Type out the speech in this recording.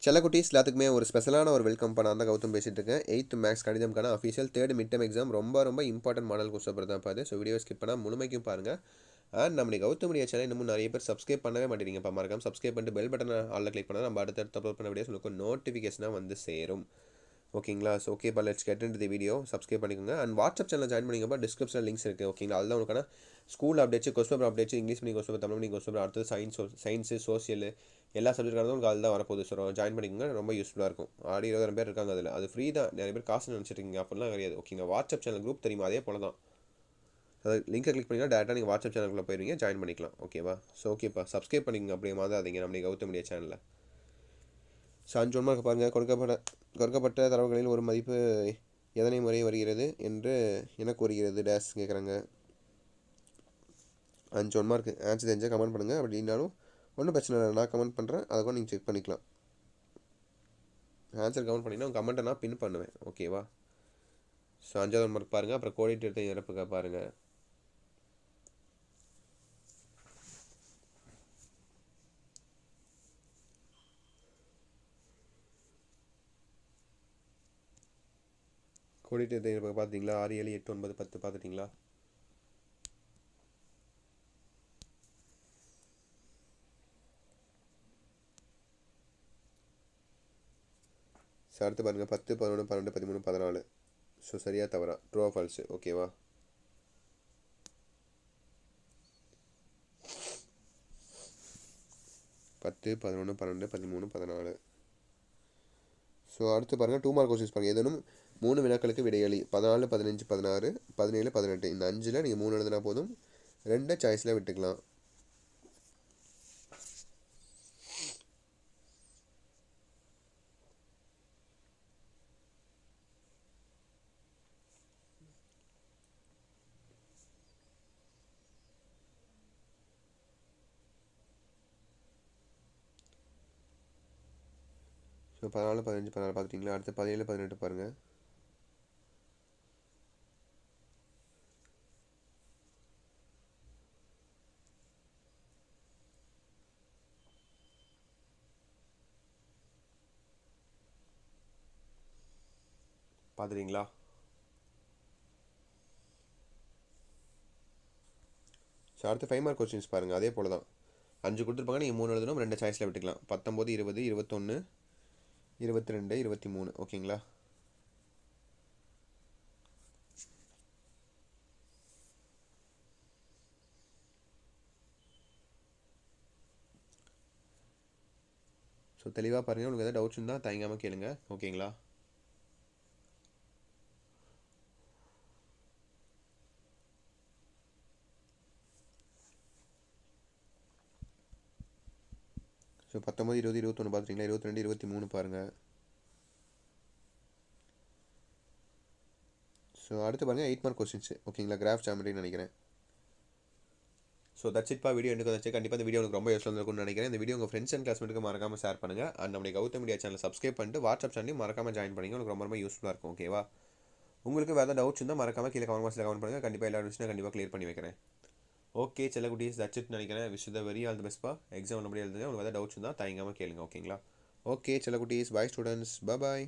செல்லக்குட்டீஸ் எல்லாத்துக்குமே ஒரு ஸ்பெஷலான ஒரு வெல்கம் பண்ண அந்த கௌதம் பேசிட்டு இருக்கேன். 8th மேக்ஸ் கணிதம்கான official 3rd mid term exam ரொம்ப இம்பார்ட்டன்ட் மாடல் கொஸ்டின் பேப்பர் தான் பாது. ஸோ வீடியோ ஸ்கிப் பண்ணால் முழுமைக்கும் பாருங்கள். அண்ட் நம்ம கௌதமுடைய சேனல் இன்னமும் நிறைய பேர் சப்ஸ்கிரைப் பண்ணவே மாட்டேங்கிறீங்க. மறக்காம சப்ஸ்கிரைப் பண்ணிட்டு பெல் பட்டனை ஆல்ல கிளிக் பண்ணால் நம்ம அடுத்தடுத்து அப்லோட் பண்ண வீடியோஸ் உங்களுக்கு நோட்டிஃபிகேஷனாக வந்து சேரும். ஓகேங்களா? ஸோ ஓகேப்பா, let's get into the video. Subscribe பண்ணிக்கோங்க. அண்ட் வாட்ஸ்அப் சேனல் ஜாயின் பண்ணிங்கப்பா. டிஸ்கிரிப்ஷனில் லிங்க்ஸ் இருக்குது. ஓகேங்களா? அதுதான் உங்களுக்கான school updates, question paper updates, English medium question paper, Tamil medium question paper, அடுத்தது சயின்ஸு சோசியல் எல்லா சப்ஜெக்டாக உங்களுக்கு அதில் தான் வரப்போகுது. ஸோ ஜாயின் பண்ணிக்கோங்க, ரொம்ப யூஸ்ஃபுல்லாக இருக்கும். ஆடி 20,000 பேர் இருக்காங்க அதில். அது ஃப்ரீ தான். நிறைய பேர் காசு நினச்சிருக்கீங்க, அப்படிலாம் கிடையாது. ஓகேங்க? வாட்ஸ்அப் சேனல் குரூப் தெரியுமா? அதே போல தான். அது லிங்கை கிளிக் பண்ணிங்கன்னா டேரெக்டாக நீங்கள் வாட்ஸ்அப் சேனலுக்குள்ளே போயிருவீங்க, ஜாயின் பண்ணிக்கலாம். ஓகேவா? ஸோ ஓகேப்பா, சப்ஸ்கிரைப் பண்ணிக்கோங்க. அப்படியே மாதாதீங்க நம்ம கௌதம் மீடியா சேனலில். ஸோ 5 மார்க் பாருங்கள். கொடுக்கப்பட்ட தரவுகளில் ஒரு மதிப்பு எதனை முறை வருகிறது என்று எனக்கு வருகிறது டேஸ் கேட்குறாங்க. 5 மார்க் ஆன்சர் தெரிஞ்சால் கமெண்ட் பண்ணுங்கள். அப்படின்னாலும் ஒன்றும் பிரச்சனை இல்லை, நான் கமெண்ட் பண்ணுறேன். அதை கூட நீங்கள் செக் பண்ணிக்கலாம். ஆன்சர் கமெண்ட் பண்ணிங்கன்னா உங்கள் கமெண்ட்டை நான் பின் பண்ணுவேன். ஓகேவா? ஸோ 5வது மார்க் பாருங்கள். அப்புறம் கோடிட்டு எடுத்த இறப்புக்க பாருங்கள். கோடிட்டு எடுத்த இறப்புக்க பார்த்துட்டிங்களா? 6, 7, 8, 9, 10 பார்த்துட்டிங்களா? ஸோ அடுத்து பாருங்கள் 10, 11, 12, 13, 14. ஸோ சரியாக தவறா? True falls. ஓகேவா? பத்து, 11, 12, 13, 14. ஸோ அடுத்து பாருங்கள் 2 மார்க் கொஸ்டின்ஸ் பாருங்கள். ஏதேனும் 3 வினாக்களுக்கு விடையளி. 14, 15, 16, 17, 18. இந்த 5ல் நீங்கள் 3 எழுதினா போதும். 2 சாய்ஸில் விட்டுக்கலாம். ஸோ 14, 15, 16 பார்த்துட்டிங்களா? அடுத்து 17, 18 பாருங்கள். பார்த்துட்டிங்களா? ஸோ அடுத்து 5 மார்க் கொஸ்டின்ஸ் பாருங்கள். அதே போல் தான் 5 கொடுத்துருப்பாங்க, நீங்கள் 3 எழுதணும். 2 சாய்ஸில் விட்டுக்கலாம். 19, 20, 21, 22, 23. ஓகேங்களா? ஸோ தெளிவாக பாருங்கள். உங்களுக்கு எதாவது டவுட்ஸ் இருந்தால் தயங்காமல் கேளுங்க. ஓகேங்களா? ஸோ 19, 20, 21 பார்த்துட்டிங்களா? 22, 23 பாருங்கள். ஸோ அடுத்து பாருங்கள் 8 மார்க் கொஸ்டின்ஸ். ஓகேங்களா? கிராஃப் ஜாமெட்ரின்னு நினைக்கிறேன். So that's இட்பா. வீடியோ எனக்கு வந்துச்சு. கண்டிப்பாக இந்த வீடியோ உங்களுக்கு ரொம்ப யூஸ்ஃபுல்லாக இருக்கும்னு நினைக்கிறேன். இந்த வீடியோ உங்கள் ஃப்ரெண்ட்ஸ் அண்ட் கிளாஸ்மேட்டுக்கு மறக்காமல் ஷேர் பண்ணுங்கள். அண்ட் நம்மளுடைய கௌதம் மீடியா சேனல் சப்ஸ்கிரைப் பண்ணிட்டு வாட்ஸ்அப் சேனலையும் மறக்காமல் ஜாயின் பண்ணிங்க. உங்களுக்கு ரொம்ப யூஸ்ஃபுல்லாக இருக்கும். ஓகேவா? உங்களுக்கு வேறு டவுட்ஸ் இருந்தால் மறக்காமல் கீழே கமெண்ட் பாக்ஸில் கமெண்ட் பண்ணுங்கள். கண்டிப்பாக எல்லா டவுட்ஸும் கண்டிப்பாக கிளியர் பண்ணி வைக்கிறேன். ஓகே செல்லக்குட்டீஸ், தட்ஸ் இட் நினைக்கிறேன். Wish the very all the பெஸ்ட்பா. எக்ஸாம் நல்லபடியாக எழுதுங்க. உங்களுக்கு எதாவது டவுட்ஸ் இருந்தால் தயங்காமல் கேளுங்க. ஓகேங்களா? ஓகே செல்லக்குட்டீஸ், பாய் ஸ்டூடெண்ட்ஸ், பாய்.